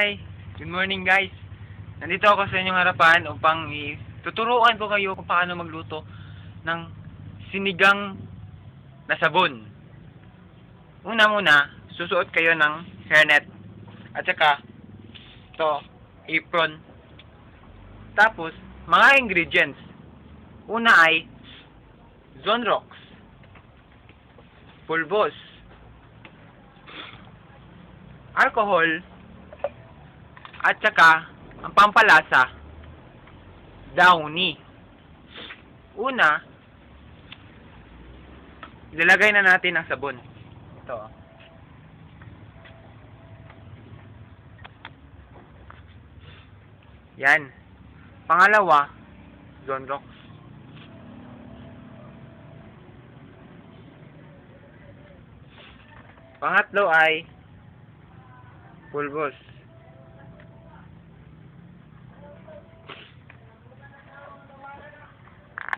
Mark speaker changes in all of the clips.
Speaker 1: Hi! Good morning guys! Nandito ako sa inyong harapan upang tuturuan ko kayo kung paano magluto ng sinigang na sabon. Una-muna, susuot kayo ng hairnet at saka ito, apron. Tapos, mga ingredients. Una ay Zonrox, pulbos, alcohol, at saka ang pampalasa, downy. Una, ilalagay na natin ang sabon. Ito. Yan. Pangalawa, Zonrox. Pangatlo ay pulbos.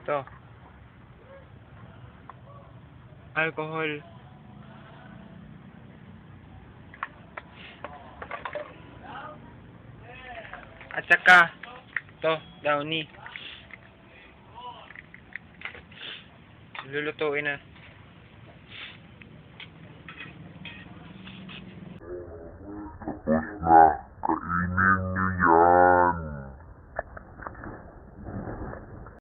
Speaker 1: Ito. Alcohol. At saka ito, downy. Lulutuin na.
Speaker 2: Tapos na.